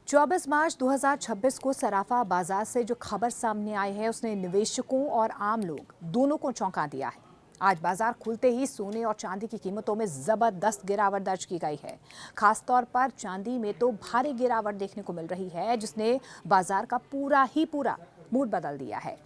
24 मार्च 2026 को सराफा बाजार से जो खबर सामने आई है उसने निवेशकों और आम लोग दोनों को चौंका दिया है। आज बाजार खुलते ही सोने और चांदी की कीमतों में जबरदस्त गिरावट दर्ज की गई है। खासतौर पर चांदी में तो भारी गिरावट देखने को मिल रही है, जिसने बाजार का पूरा मूड बदल दिया है।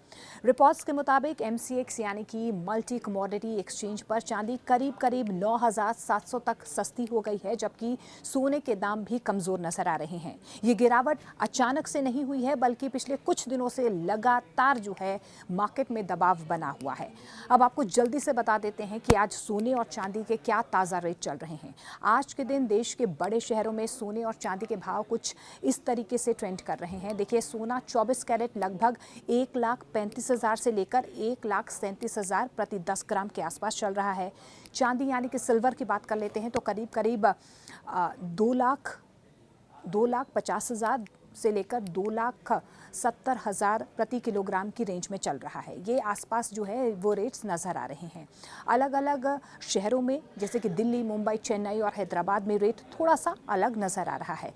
रिपोर्ट्स के मुताबिक MCX यानी कि मल्टी कमोडिटी एक्सचेंज पर चांदी करीब 9,700 तक सस्ती हो गई है, जबकि सोने के दाम भी कमजोर नजर आ रहे हैं। ये गिरावट अचानक से नहीं हुई है, बल्कि पिछले कुछ दिनों से लगातार जो है मार्केट में दबाव बना हुआ है। अब आपको जल्दी से बता देते हैं कि आज सोने और चांदी के क्या ताज़ा रेट चल रहे हैं। आज के दिन देश के बड़े शहरों में सोने और चांदी के भाव कुछ इस तरीके से ट्रेंड कर रहे हैं। देखिए, सोना 24 कैरेट लगभग 1,35,000 से लेकर 1,37,000 प्रति 10 ग्राम के आसपास चल रहा है। चांदी यानी कि सिल्वर की बात कर लेते हैं तो करीब 2,50,000 से लेकर 2,70,000 प्रति किलोग्राम की रेंज में चल रहा है। ये आसपास जो है वो रेट्स नज़र आ रहे हैं। अलग अलग शहरों में जैसे कि दिल्ली, मुंबई, चेन्नई और हैदराबाद में रेट थोड़ा सा अलग नज़र आ रहा है।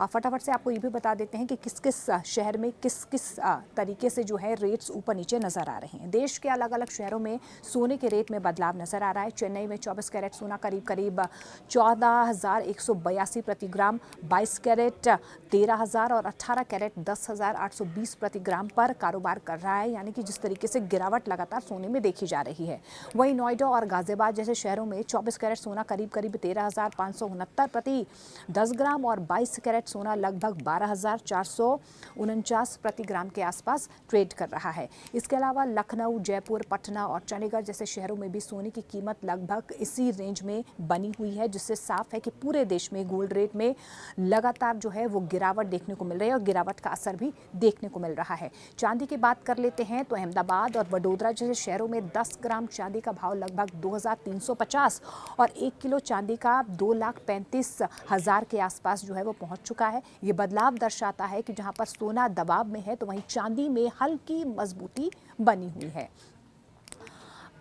फटाफट से आपको ये भी बता देते हैं कि किस किस शहर में किस किस तरीके से जो है रेट्स ऊपर नीचे नज़र आ रहे हैं। देश के अलग अलग शहरों में सोने के रेट में बदलाव नज़र आ रहा है। चेन्नई में 24 कैरेट सोना करीब 14,182 प्रति ग्राम, 22 कैरेट 13,000 और 18 कैरेट 10,820 प्रति ग्राम पर कारोबार कर रहा है। यानी कि जिस तरीके से गिरावट लगातार सोने में देखी जा रही है। वहीं नोएडा और गाजियाबाद जैसे शहरों में 24 कैरेट सोना करीब 13,569 प्रति 10 ग्राम और 22 कैरेट सोना लगभग 12,449 प्रति ग्राम के आसपास ट्रेड कर रहा है। इसके अलावा लखनऊ, जयपुर, पटना और चंडीगढ़ जैसे शहरों में भी सोने की कीमत लगभग इसी रेंज में बनी हुई है, जिससे साफ है कि पूरे देश में गोल्ड रेट में लगातार जो है वो गिरावट देखने को मिल रही है और गिरावट का असर भी देखने को मिल रहा है। चांदी की बात कर लेते हैं तो अहमदाबाद और वडोदरा जैसे शहरों में 10 ग्राम चांदी का भाव लगभग 2,350 और 1 किलो चांदी का 2,35,000 के आसपास जो है वो पहुंच चुका है। ये बदलाव दर्शाता है कि जहां पर सोना दबाव में है तो वहीं चांदी में हल्की मजबूती बनी हुई है।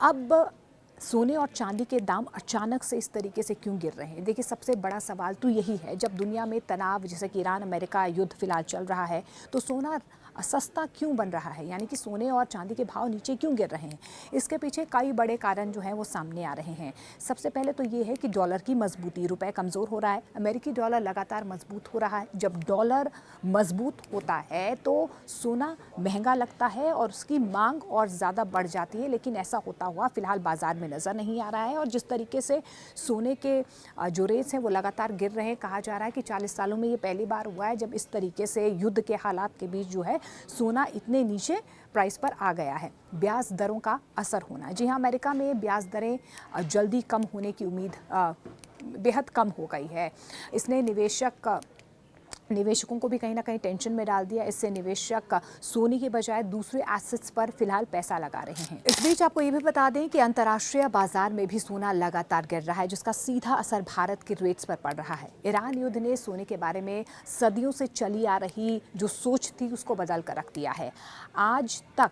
अब सोने और चांदी के दाम अचानक से इस तरीके से क्यों गिर रहे हैं? देखिए, सबसे बड़ा सवाल तो यही है, जब दुनिया में तनाव जैसे कि ईरान अमेरिका युद्ध फिलहाल चल रहा है तो सोना सस्ता क्यों बन रहा है, यानी कि सोने और चांदी के भाव नीचे क्यों गिर रहे हैं? इसके पीछे कई बड़े कारण जो हैं वो सामने आ रहे हैं। सबसे पहले तो ये है कि डॉलर की मजबूती, रुपए कमज़ोर हो रहा है, अमेरिकी डॉलर लगातार मजबूत हो रहा है। जब डॉलर मजबूत होता है तो सोना महंगा लगता है और उसकी मांग और ज़्यादा बढ़ जाती है, लेकिन ऐसा होता हुआ फिलहाल बाजार में नज़र नहीं आ रहा है। और जिस तरीके से सोने के जो रेट्स हैं वो लगातार गिर रहे हैं, कहा जा रहा है कि 40 सालों में ये पहली बार हुआ है जब इस तरीके से युद्ध के हालात के बीच जो है सोना इतने नीचे प्राइस पर आ गया है। ब्याज दरों का असर होना, जी हाँ, अमेरिका में ब्याज दरें जल्दी कम होने की उम्मीद बेहद कम हो गई है। इसने निवेशकों को भी कहीं ना कहीं टेंशन में डाल दिया। इससे निवेशक सोने की बजाय दूसरे एसेट्स पर फिलहाल पैसा लगा रहे हैं। इस बीच आपको ये भी बता दें कि अंतर्राष्ट्रीय बाजार में भी सोना लगातार गिर रहा है, जिसका सीधा असर भारत के रेट्स पर पड़ रहा है। ईरान युद्ध ने सोने के बारे में सदियों से चली आ रही जो सोच थी उसको बदल कर रख दिया है। आज तक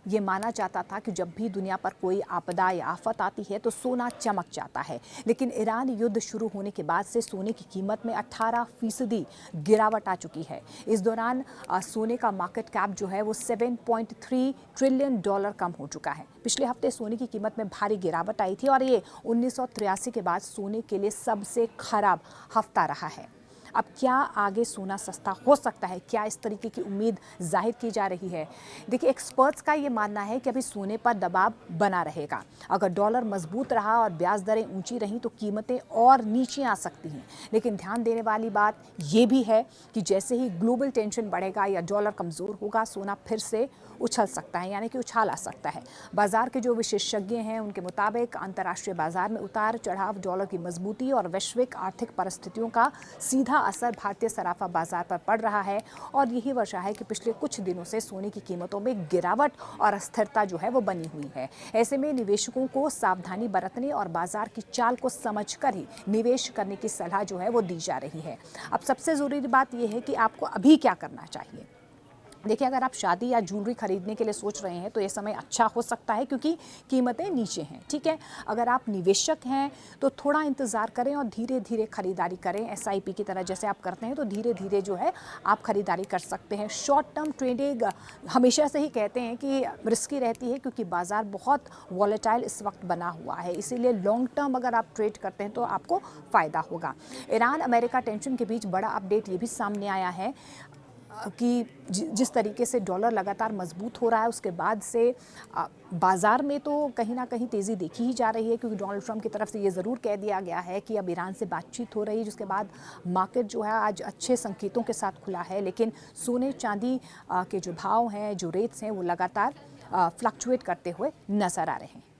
ये माना जाता था कि जब भी दुनिया पर कोई आपदा या आफत आती है तो सोना चमक जाता है, लेकिन ईरान युद्ध शुरू होने के बाद से सोने की कीमत में 18% गिरावट आ चुकी है। इस दौरान सोने का मार्केट कैप जो है वो $7.3 ट्रिलियन कम हो चुका है। पिछले हफ्ते सोने की कीमत में भारी गिरावट आई थी और ये 1983 के बाद सोने के लिए सबसे खराब हफ्ता रहा है। अब क्या आगे सोना सस्ता हो सकता है? क्या इस तरीके की उम्मीद जाहिर की जा रही है? देखिए, एक्सपर्ट्स का ये मानना है कि अभी सोने पर दबाव बना रहेगा। अगर डॉलर मजबूत रहा और ब्याज दरें ऊंची रहीं तो कीमतें और नीचे आ सकती हैं। लेकिन ध्यान देने वाली बात ये भी है कि जैसे ही ग्लोबल टेंशन बढ़ेगा या डॉलर कमज़ोर होगा, सोना फिर से उछल सकता है, यानी कि उछाल आ सकता है। बाजार के जो विशेषज्ञ हैं उनके मुताबिक अंतर्राष्ट्रीय बाजार में उतार चढ़ाव, डॉलर की मजबूती और वैश्विक आर्थिक परिस्थितियों का सीधा असर भारतीय सराफा बाजार पर पड़ रहा है। और यही वजह है कि पिछले कुछ दिनों से सोने की कीमतों में गिरावट और अस्थिरता जो है वो बनी हुई है। ऐसे में निवेशकों को सावधानी बरतने और बाजार की चाल को समझकर ही निवेश करने की सलाह जो है वो दी जा रही है। अब सबसे ज़रूरी बात यह है कि आपको अभी क्या करना चाहिए। देखिए, अगर आप शादी या ज्वेलरी खरीदने के लिए सोच रहे हैं तो ये समय अच्छा हो सकता है क्योंकि कीमतें नीचे हैं, ठीक है। अगर आप निवेशक हैं तो थोड़ा इंतज़ार करें और धीरे धीरे खरीदारी करें। एसआईपी की तरह जैसे आप करते हैं तो धीरे धीरे जो है आप खरीदारी कर सकते हैं। शॉर्ट टर्म ट्रेडिंग हमेशा से ही कहते हैं कि रिस्की रहती है क्योंकि बाज़ार बहुत वॉलेटाइल इस वक्त बना हुआ है, इसीलिए लॉन्ग टर्म अगर आप ट्रेड करते हैं तो आपको फ़ायदा होगा। ईरान अमेरिका टेंशन के बीच बड़ा अपडेट ये भी सामने आया है कि जिस तरीके से डॉलर लगातार मजबूत हो रहा है उसके बाद से बाज़ार में तो कहीं ना कहीं तेज़ी देखी ही जा रही है, क्योंकि डोनाल्ड ट्रंप की तरफ से ये ज़रूर कह दिया गया है कि अब ईरान से बातचीत हो रही है, जिसके बाद मार्केट जो है आज अच्छे संकेतों के साथ खुला है। लेकिन सोने चांदी के जो भाव हैं, जो रेट्स हैं, वो लगातार फ्लक्चुएट करते हुए नज़र आ रहे हैं।